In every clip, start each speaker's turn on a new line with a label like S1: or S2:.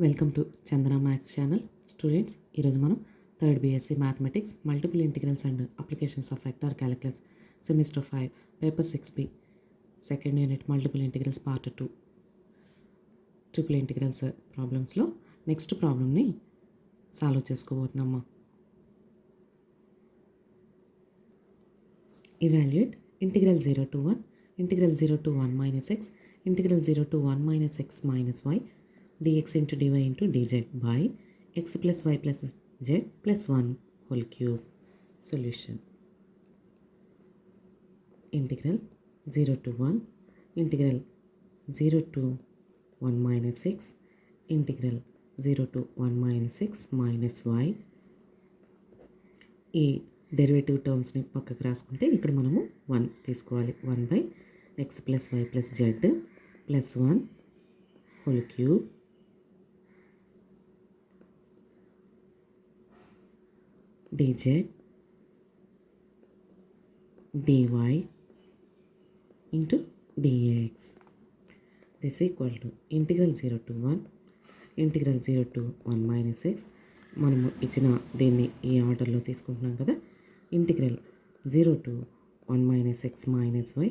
S1: Welcome to Chandana maths channel. Students, ఈరోజు మనం third BSc mathematics multiple integrals and applications of vector calculus semester 5 paper 6B second unit multiple integrals part 2 triple integrals ప్రాబ్లమ్స్లో next ప్రాబ్లమ్ని solve చేసుకోబోతున్నామా. Evaluate integral 0 to 1, integral 0 to 1 minus x, integral 0 to 1 minus x minus y, dx into dy into dz by x plus y plus z plus 1 whole cube. Solution. Integral 0 to 1, integral 0 to 1 minus x, integral 0 to 1 minus x minus y. ఈ derivative టర్మ్స్ని పక్కకు రాసుకుంటే ఇక్కడ మనము 1 తీసుకోవాలి. 1 by x plus y plus z plus 1 whole cube dz dy into dx. This equal to integral 0 to 1, integral 0 to 1 minus x. మనము ఇచ్చిన దీన్ని ఈ ఆర్డర్లో తీసుకుంటున్నాం కదా. Integral 0 to 1 minus x minus y.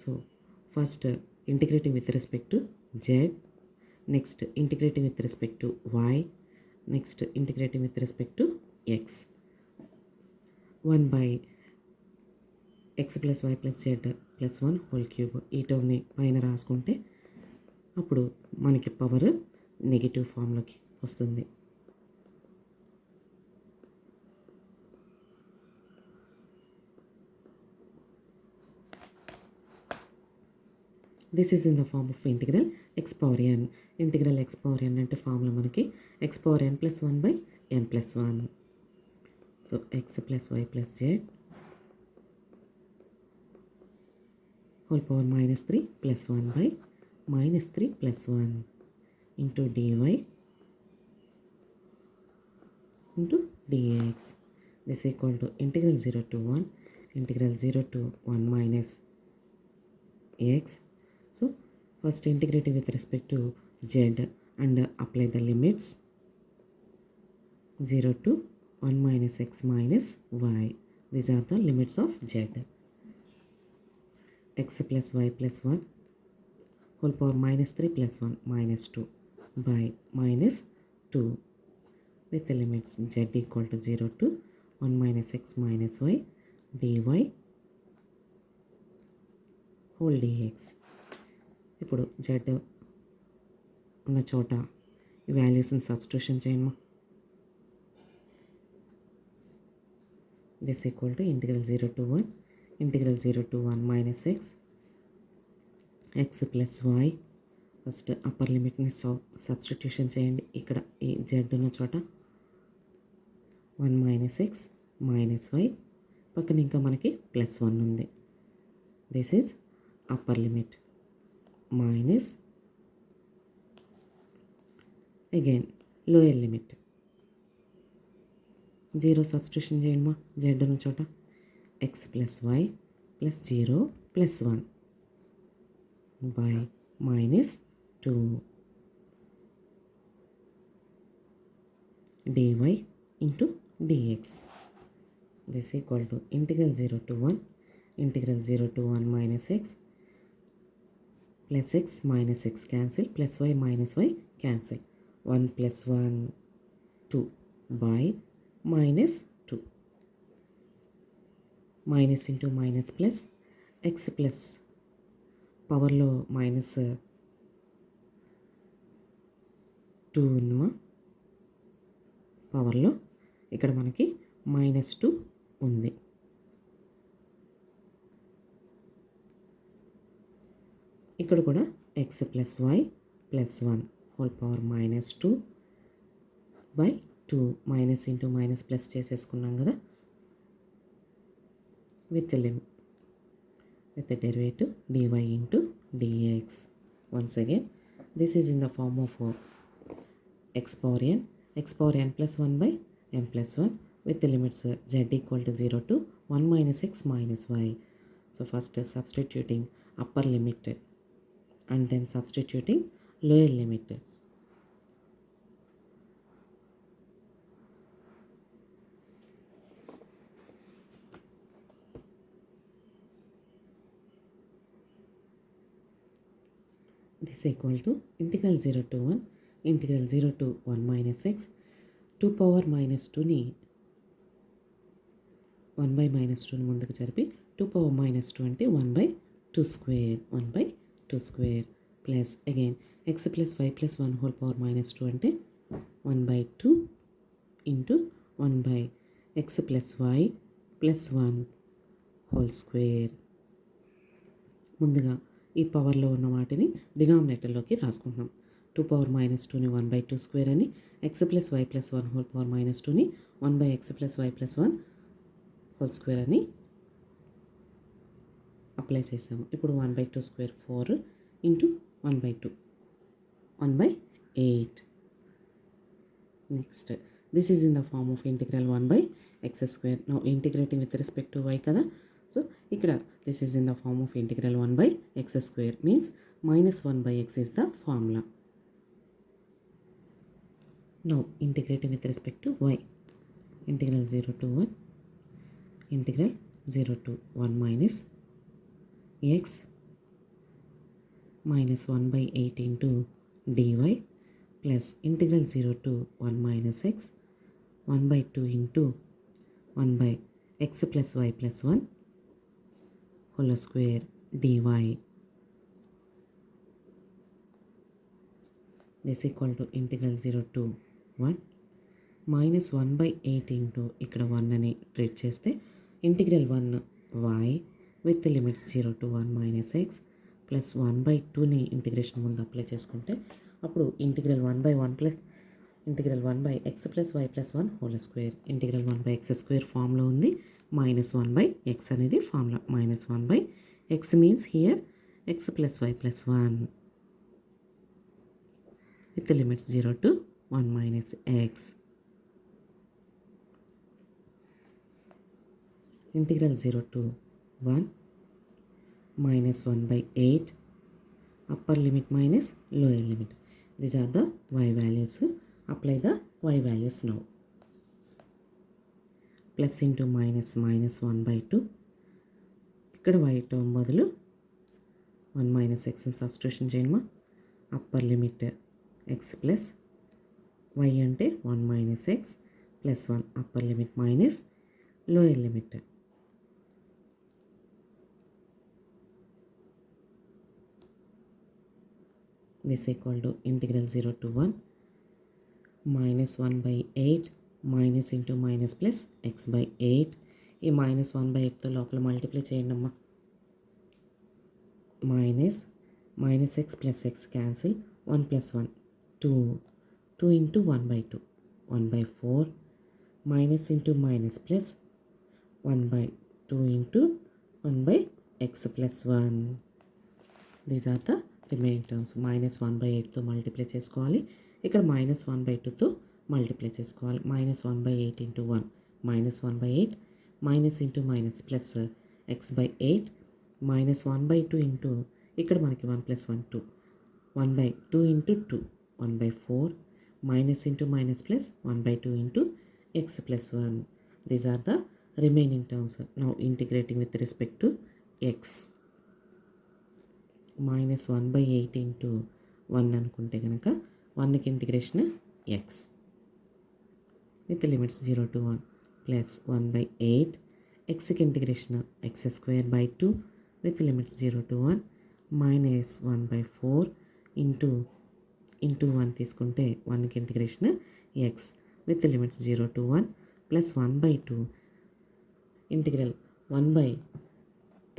S1: So first integrating with respect to z, next integrating with respect to y, next integrating with respect to x. 1 by x plus y plus z plus 1 whole cube. ఈ టర్మ్ని పైన రాసుకుంటే అప్పుడు మనకి power negative ఫామ్లోకి వస్తుంది. This is in the form of integral x power n. Integral x power n అంటే formula మనకి x power n plus 1 by n plus 1. So x plus y plus z whole power minus 3 plus 1 by minus 3 plus 1 into dy into dx. This equal to integral 0 to 1, integral 0 to 1 minus x. So first integrating with respect to z and apply the limits 0 to 1 minus x minus y. These are the limits of z. x plus y plus 1 whole power minus 3 plus 1 minus 2 by minus 2 with the limits z equal to 0 to 1 minus x minus y dy whole dx. ఇప్పుడు z ఉన్న చోట ఈ వాల్యూస్ని substitution చేయమ్మా. This equal to integral 0 to 1, integral 0 to 1 minus x, x plus y. First upper లిమిట్ని substitution చేయండి. ఇక్కడ ఈ జెడ్ ఉన్న చోట 1 మైనస్ ఎక్స్ మైనస్ వై, పక్కన ఇంకా మనకి ప్లస్ 1 ఉంది. This is upper limit minus again lower limit. 0 substitution చేయండి మా జెడ్ ఉన్న చోట x plus y plus 0 plus 1 by minus 2 dy into dx. This equal to integral 0 to 1, integral 0 to 1 minus x plus x minus x cancel plus y minus y cancel. 1 plus 1 2 by minus 2. Minus into minus plus X plus పవర్లో minus 2 ఉందమ్మా. పవర్లో ఇక్కడ మనకి minus 2 ఉంది. ఇక్కడ కూడా x plus y plus 1 whole power minus 2 by 2 minus into minus plus చేసేసుకున్నాం కదా. With the limit, with the derivative dy into dx. Once again, this is in the form of x power n plus 1 by n plus 1 with the limits z equal to 0 to 1 minus x minus y. So first substituting upper limit and then substituting lower limit. This equal to integral 0 to 1 integral 0 to 1 minus x 2 power minus 2ని 1 by minus 2ని ముందుకు జరిపి 2 power minus 2 అంటే 1 by 2 square 1 by 2 square plus again x plus y plus 1 whole power minus 2 అంటే 1 by 2 into 1 by x plus y plus 1 whole square. ముందుగా ఈ పవర్లో ఉన్న వాటిని డినామినేటర్లోకి రాసుకుంటున్నాం. 2 పవర్ మైనస్ 2ని 1 బై 2 స్క్వేర్ అని, x plus y plus 1 whole power minus 2ని 1 by x plus y plus 1 whole square అని అప్లై చేసాము. ఇప్పుడు 1 by 2 square 4 into 1 by 2 1 by 8. Next this is in the form of integral 1 by x square. Now integrating with respect to y కదా. So ఇక్కడ this is in the form of integral 1 by x square means minus 1 by x is the formula. Now integrating with respect to y. Integral 0 to 1 integral 0 to 1 minus x minus 1 by 8 into dy plus integral 0 to 1 minus x 1 by 2 into 1 by x plus y plus 1 whole square dy. This equal to integral 0 to 1 minus 1 by 8 into ఇక్కడ 1 అని treat చేస్తే integral 1 y with limits 0 to 1 minus x plus 1 by 2ని integration ముందు apply చేసుకుంటే అప్పుడు integral 1 by 1 plus integral 1 by x plus y plus 1 whole square. Integral 1 by x square ఫామ్లో ఉంది, minus 1 by x అనేది formula. Minus 1 by x means here x plus y plus 1 with the limits 0 to 1 minus x. Integral 0 to 1 minus 1 by 8 upper limit minus lower limit. These are the y values. Apply the y values now. Plus into minus minus 1 by 2. ఇక్కడ y term బదులు 1 minus x substitution చేయమా. Upper limit x plus y అంటే 1 minus x plus 1 upper limit minus lower limit. This equal to integral 0 to 1 minus 1 by 8 minus into minus plus x by 8. ఈ minus 1 by 8తో లోపల multiply చేయండి అమ్మా. Minus x plus x cancel 1 plus 1 2 into 1 by 2 1 by 4 minus into minus plus 1 by 2 into 1 by x plus 1. These are the remaining terms. minus 1 by 8తో multiply చేసుకోవాలి. ఇక్కడ minus 1 by 2తో multiply చేసుకోవాలి. minus 1 by 8 into 1 minus 1 by 8 minus into minus plus x by 8 minus 1 by 2 into ఇక్కడ మనకి 1 plus 1 2 1 by 2 into 2 1 by 4 minus into minus plus 1 by 2 into x plus 1. These are the remaining terms. Now integrating with respect to x. minus 1 by 8 into 1 అనుకుంటే కనుక 1కి integration x with limits 0 to 1 plus 1 by 8 xకి integration x square by 2 with limits 0 to 1 minus 1 by 4 into 1 తీసుకుంటే 1కి integration x with limits 0 to 1 plus 1 by 2 integral 1 by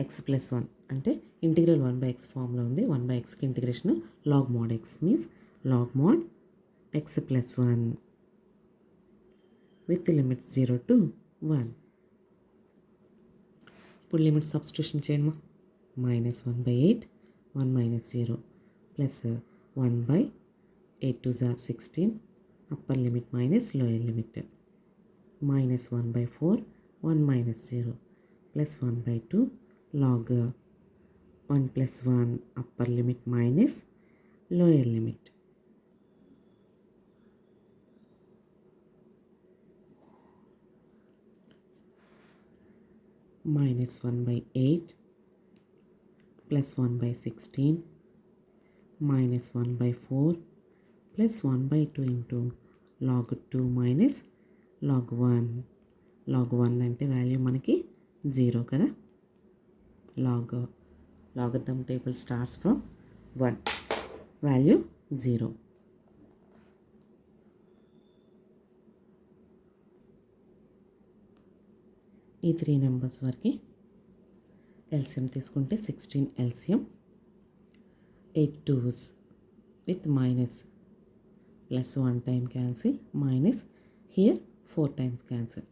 S1: x plus 1 అంటే integral 1 by x ఫామ్లో ఉంది. 1 by xకి integration log mod x means log mod x plus 1 with limits 0 to 1. ఇప్పుడు limit substitution చేయమ్మా. Minus 1 by 8 1 minus 0 plus 1 by 8 2 are 16 upper limit minus lower limit minus 1 by 4 1 minus 0 plus 1 by 2 log 1 plus 1 upper limit minus lower limit. Minus 1 by 8 plus 1 by 16 minus 1 by 4 plus 1 by 2 into log 2 minus log 1. log 1 అంటే value మనకి 0 కదా. logarithm table starts from 1, value 0. ఈ 3 numbers వరకు LCM తీసుకుంటే 16 LCM, 8 2s with minus plus 1 time cancel minus here 4 times cancel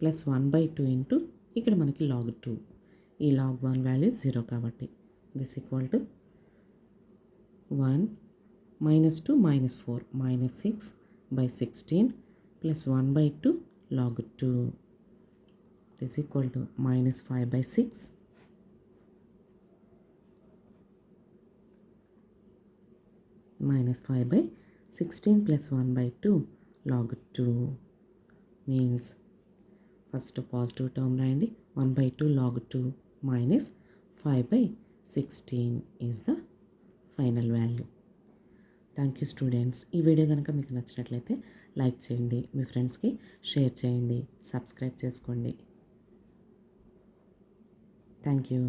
S1: plus 1 by 2 into ఇక్కడ మనకి log 2, ఈ log 1 value 0 కాబట్టి this equal to 1 minus 2 minus 4 minus 6 by 16 plus 1 by 2 log 2 is equal to minus 5 by 6 minus 5 by 16 plus 1 by 2 log 2 means first positive term రాయండి. 1 by 2 log 2 minus 5 by 16 is the final value. Thank you students. ఈ video కనుక మీకు నచ్చినట్లయితే like చేయండి, మీ ఫ్రెండ్స్కి share చేయండి, subscribe చేసుకోండి. Thank you.